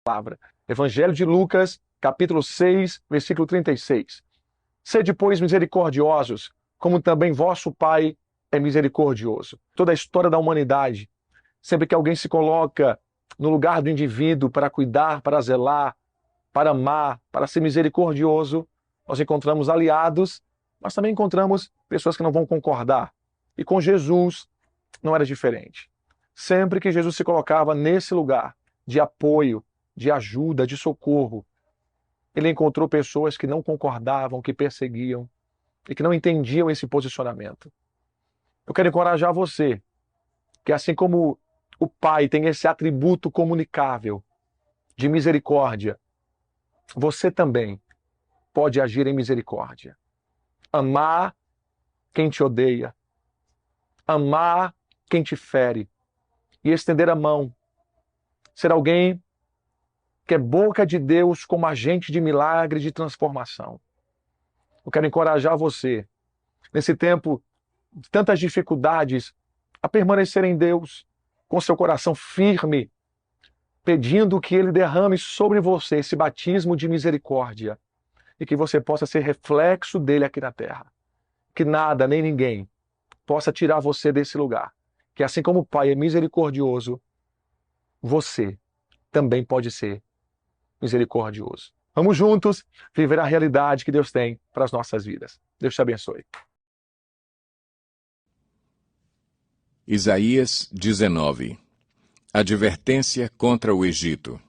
palavra. Evangelho de Lucas, capítulo 6, versículo 36. Sede, pois, misericordiosos, como também vosso Pai é misericordioso. Toda a história da humanidade, sempre que alguém se coloca no lugar do indivíduo para cuidar, para zelar, para amar, para ser misericordioso, nós encontramos aliados, mas também encontramos pessoas que não vão concordar. E com Jesus não era diferente. Sempre que Jesus se colocava nesse lugar de apoio, de ajuda, de socorro, ele encontrou pessoas que não concordavam, que perseguiam e que não entendiam esse posicionamento. Eu quero encorajar você, que assim como o Pai tem esse atributo comunicável de misericórdia, você também pode agir em misericórdia. Amar quem te odeia, amar quem te fere e estender a mão. Ser alguém que é boca de Deus como agente de milagre, de transformação. Eu quero encorajar você, nesse tempo de tantas dificuldades, a permanecer em Deus, com seu coração firme, pedindo que Ele derrame sobre você esse batismo de misericórdia e que você possa ser reflexo dele aqui na terra. Que nada, nem ninguém, possa tirar você desse lugar. Que assim como o Pai é misericordioso, você também pode ser misericordioso. Vamos juntos viver a realidade que Deus tem para as nossas vidas. Deus te abençoe. Isaías 19. Advertência contra o Egito.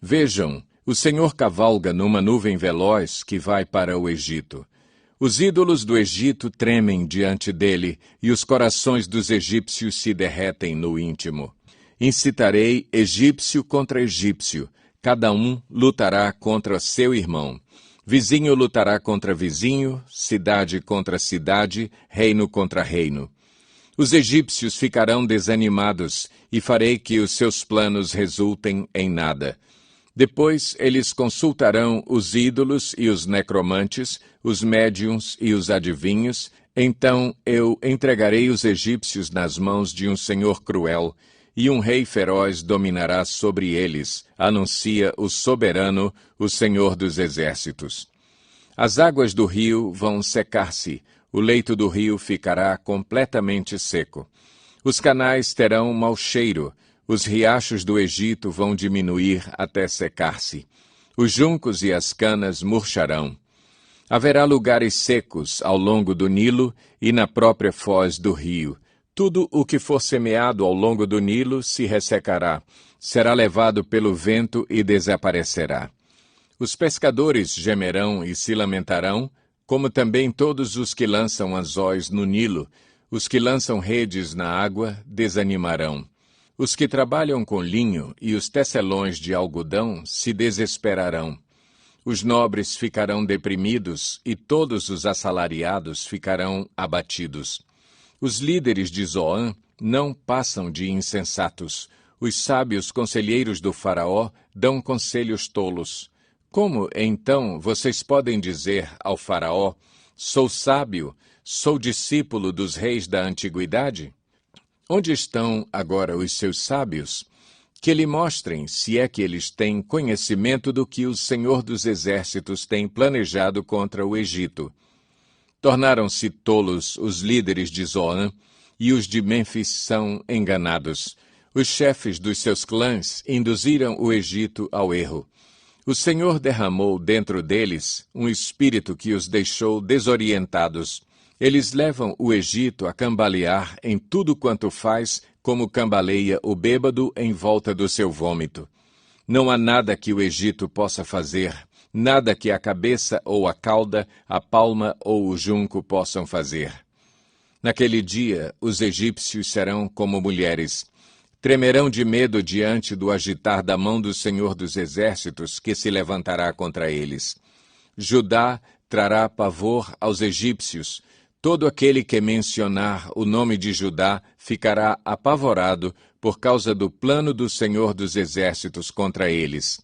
Vejam, o Senhor cavalga numa nuvem veloz que vai para o Egito. Os ídolos do Egito tremem diante dele, e os corações dos egípcios se derretem no íntimo. Incitarei egípcio contra egípcio, cada um lutará contra seu irmão. Vizinho lutará contra vizinho, cidade contra cidade, reino contra reino. Os egípcios ficarão desanimados, e farei que os seus planos resultem em nada. Depois eles consultarão os ídolos e os necromantes, os médiuns e os adivinhos. Então eu entregarei os egípcios nas mãos de um senhor cruel, e um rei feroz dominará sobre eles, anuncia o soberano, o Senhor dos exércitos. As águas do rio vão secar-se, o leito do rio ficará completamente seco. Os canais terão mau cheiro, os riachos do Egito vão diminuir até secar-se. Os juncos e as canas murcharão. Haverá lugares secos ao longo do Nilo e na própria foz do rio. Tudo o que for semeado ao longo do Nilo se ressecará, será levado pelo vento e desaparecerá. Os pescadores gemerão e se lamentarão, como também todos os que lançam anzóis no Nilo. Os que lançam redes na água desanimarão. Os que trabalham com linho e os tecelões de algodão se desesperarão. Os nobres ficarão deprimidos e todos os assalariados ficarão abatidos. Os líderes de Zoan não passam de insensatos. Os sábios conselheiros do faraó dão conselhos tolos. Como, então, vocês podem dizer ao faraó, sou sábio, sou discípulo dos reis da antiguidade? Onde estão agora os seus sábios? Que lhe mostrem se é que eles têm conhecimento do que o Senhor dos Exércitos tem planejado contra o Egito. Tornaram-se tolos os líderes de Zoan, e os de Mênfis são enganados. Os chefes dos seus clãs induziram o Egito ao erro. O Senhor derramou dentro deles um espírito que os deixou desorientados. Eles levam o Egito a cambalear em tudo quanto faz, como cambaleia o bêbado em volta do seu vômito. Não há nada que o Egito possa fazer, nada que a cabeça ou a cauda, a palma ou o junco possam fazer. Naquele dia, os egípcios serão como mulheres. Tremerão de medo diante do agitar da mão do Senhor dos Exércitos, que se levantará contra eles. Judá trará pavor aos egípcios. Todo aquele que mencionar o nome de Judá ficará apavorado por causa do plano do Senhor dos Exércitos contra eles.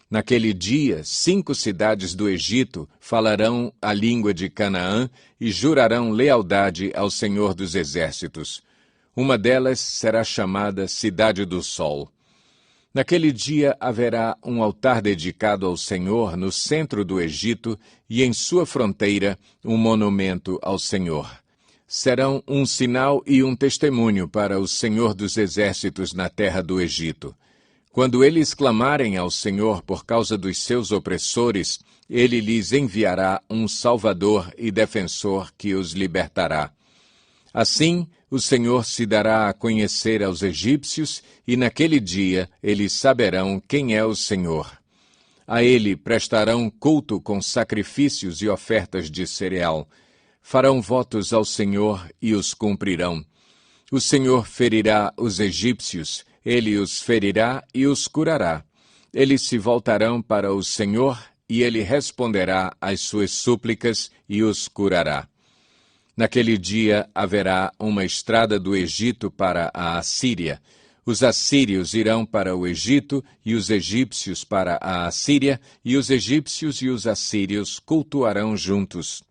Naquele dia, 5 cidades do Egito falarão a língua de Canaã e jurarão lealdade ao Senhor dos Exércitos. Uma delas será chamada Cidade do Sol. Naquele dia haverá um altar dedicado ao Senhor no centro do Egito e em sua fronteira um monumento ao Senhor. Serão um sinal e um testemunho para o Senhor dos Exércitos na terra do Egito. Quando eles clamarem ao Senhor por causa dos seus opressores, ele lhes enviará um Salvador e defensor que os libertará. Assim, o Senhor se dará a conhecer aos egípcios, e naquele dia eles saberão quem é o Senhor. A ele prestarão culto com sacrifícios e ofertas de cereal. Farão votos ao Senhor e os cumprirão. O Senhor ferirá os egípcios, ele os ferirá e os curará. Eles se voltarão para o Senhor, e ele responderá às suas súplicas e os curará. Naquele dia haverá uma estrada do Egito para a Assíria. Os assírios irão para o Egito, e os egípcios para a Assíria, e os egípcios e os assírios cultuarão juntos.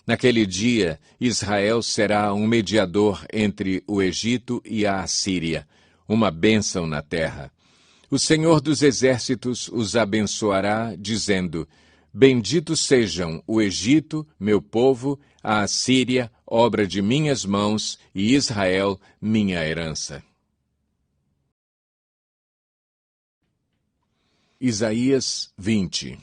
Naquele dia, Israel será um mediador entre o Egito e a Assíria, uma bênção na terra. O Senhor dos Exércitos os abençoará, dizendo: Benditos sejam o Egito, meu povo, a Assíria, obra de minhas mãos, e Israel, minha herança. Isaías 20.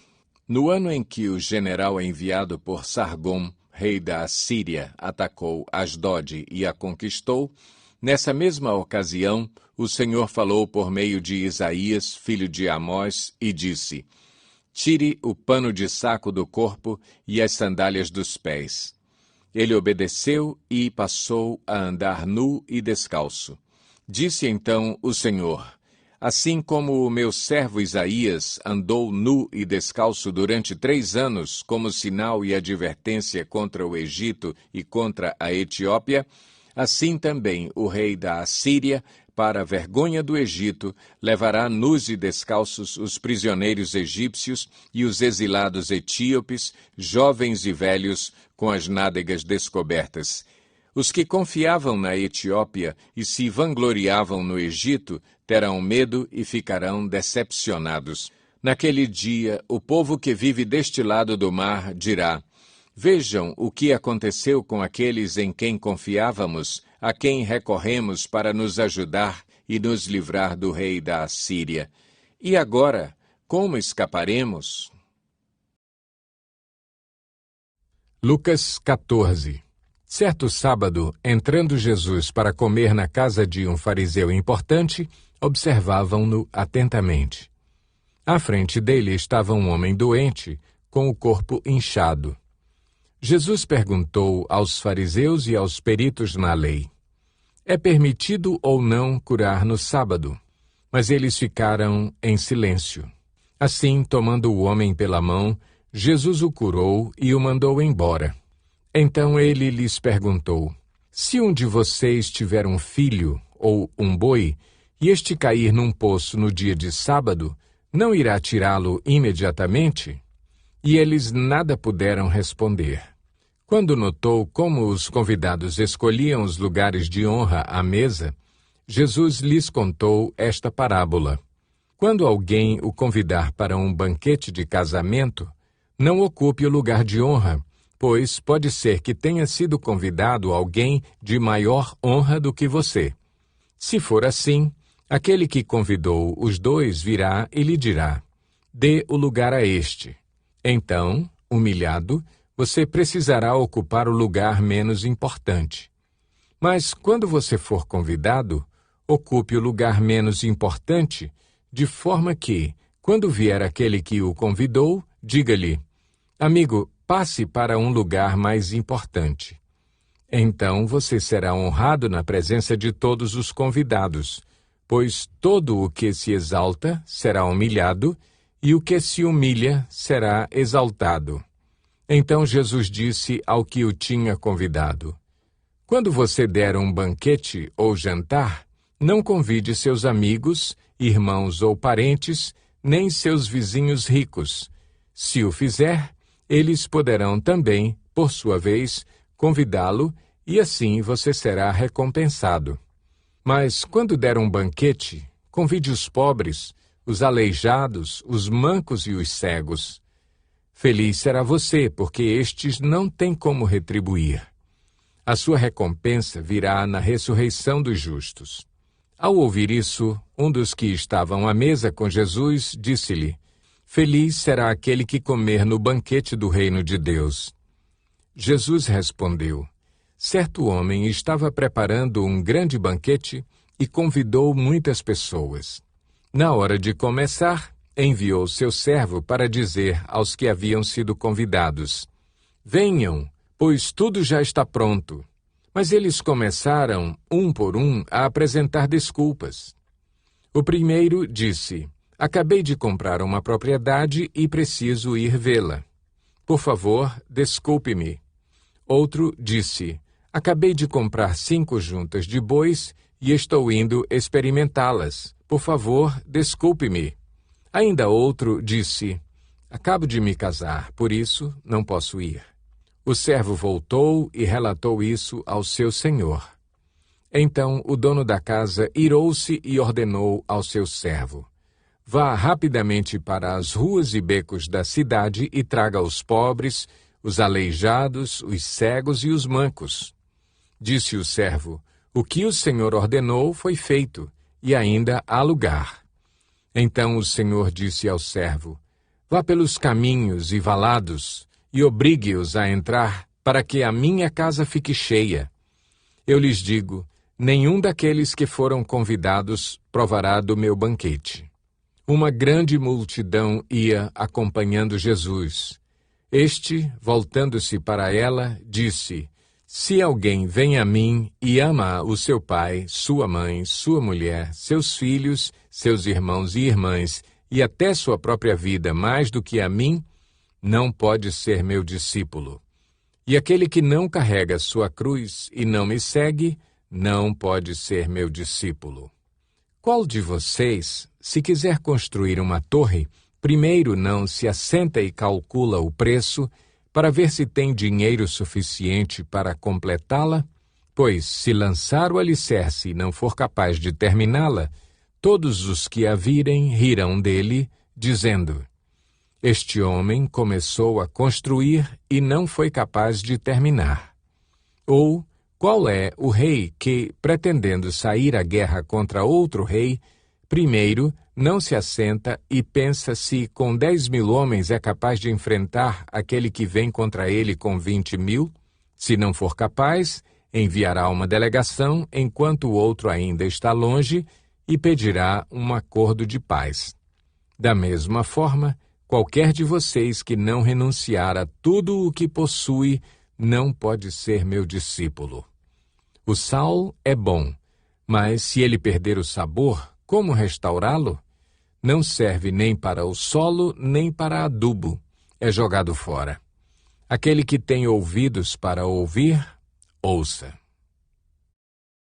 No ano em que o general enviado por Sargom, rei da Assíria, atacou Asdod e a conquistou, nessa mesma ocasião, o Senhor falou por meio de Isaías, filho de Amós, e disse: Tire o pano de saco do corpo e as sandálias dos pés. Ele obedeceu e passou a andar nu e descalço. Disse então o Senhor: Assim como o meu servo Isaías andou nu e descalço durante 3 anos como sinal e advertência contra o Egito e contra a Etiópia, assim também o rei da Assíria, para a vergonha do Egito, levará nus e descalços os prisioneiros egípcios e os exilados etíopes, jovens e velhos, com as nádegas descobertas. Os que confiavam na Etiópia e se vangloriavam no Egito terão medo e ficarão decepcionados. Naquele dia, o povo que vive deste lado do mar dirá: Vejam o que aconteceu com aqueles em quem confiávamos, a quem recorremos para nos ajudar e nos livrar do rei da Assíria. E agora, como escaparemos? Lucas 14. Certo sábado, entrando Jesus para comer na casa de um fariseu importante, observavam-no atentamente. À frente dele estava um homem doente, com o corpo inchado. Jesus perguntou aos fariseus e aos peritos na lei: É permitido ou não curar no sábado? Mas eles ficaram em silêncio. Assim, tomando o homem pela mão, Jesus o curou e o mandou embora. Então ele lhes perguntou: Se um de vocês tiver um filho ou um boi, e este cair num poço no dia de sábado, não irá tirá-lo imediatamente? E eles nada puderam responder. Quando notou como os convidados escolhiam os lugares de honra à mesa, Jesus lhes contou esta parábola. Quando alguém o convidar para um banquete de casamento, não ocupe o lugar de honra, pois pode ser que tenha sido convidado alguém de maior honra do que você. Se for assim, aquele que convidou os dois virá e lhe dirá: Dê o lugar a este. Então, humilhado, você precisará ocupar o lugar menos importante. Mas quando você for convidado, ocupe o lugar menos importante, de forma que, quando vier aquele que o convidou, diga-lhe: Amigo, passe para um lugar mais importante. Então você será honrado na presença de todos os convidados, pois todo o que se exalta será humilhado, e o que se humilha será exaltado. Então Jesus disse ao que o tinha convidado: Quando você der um banquete ou jantar, não convide seus amigos, irmãos ou parentes, nem seus vizinhos ricos. Se o fizer, eles poderão também, por sua vez, convidá-lo, e assim você será recompensado. Mas quando der um banquete, convide os pobres, os aleijados, os mancos e os cegos. Feliz será você, porque estes não têm como retribuir. A sua recompensa virá na ressurreição dos justos. Ao ouvir isso, um dos que estavam à mesa com Jesus disse-lhe: Feliz será aquele que comer no banquete do reino de Deus. Jesus respondeu: Certo homem estava preparando um grande banquete e convidou muitas pessoas. Na hora de começar, enviou seu servo para dizer aos que haviam sido convidados: Venham, pois tudo já está pronto. Mas eles começaram, um por um, a apresentar desculpas. O primeiro disse: Acabei de comprar uma propriedade e preciso ir vê-la. Por favor, desculpe-me. Outro disse: Acabei de comprar 5 juntas de bois e estou indo experimentá-las. Por favor, desculpe-me. Ainda outro disse: Acabo de me casar, por isso não posso ir. O servo voltou e relatou isso ao seu senhor. Então o dono da casa irou-se e ordenou ao seu servo: Vá rapidamente para as ruas e becos da cidade e traga os pobres, os aleijados, os cegos e os mancos. Disse o servo: O que o Senhor ordenou foi feito, e ainda há lugar. Então o Senhor disse ao servo: Vá pelos caminhos e valados, e obrigue-os a entrar, para que a minha casa fique cheia. Eu lhes digo: nenhum daqueles que foram convidados provará do meu banquete. Uma grande multidão ia acompanhando Jesus. Este, voltando-se para ela, disse: Se alguém vem a mim e ama o seu pai, sua mãe, sua mulher, seus filhos, seus irmãos e irmãs, e até sua própria vida mais do que a mim, não pode ser meu discípulo. E aquele que não carrega sua cruz e não me segue, não pode ser meu discípulo. Qual de vocês, se quiser construir uma torre, primeiro não se assenta e calcula o preço, para ver se tem dinheiro suficiente para completá-la? Pois, se lançar o alicerce e não for capaz de terminá-la, todos os que a virem rirão dele, dizendo: Este homem começou a construir e não foi capaz de terminar. Ou, qual é o rei que, pretendendo sair à guerra contra outro rei, primeiro não se assenta e pensa se com 10.000 homens é capaz de enfrentar aquele que vem contra ele com 20.000? Se não for capaz, enviará uma delegação enquanto o outro ainda está longe e pedirá um acordo de paz. Da mesma forma, qualquer de vocês que não renunciar a tudo o que possui não pode ser meu discípulo. O sal é bom, mas se ele perder o sabor, como restaurá-lo? Não serve nem para o solo, nem para adubo. É jogado fora. Aquele que tem ouvidos para ouvir, ouça.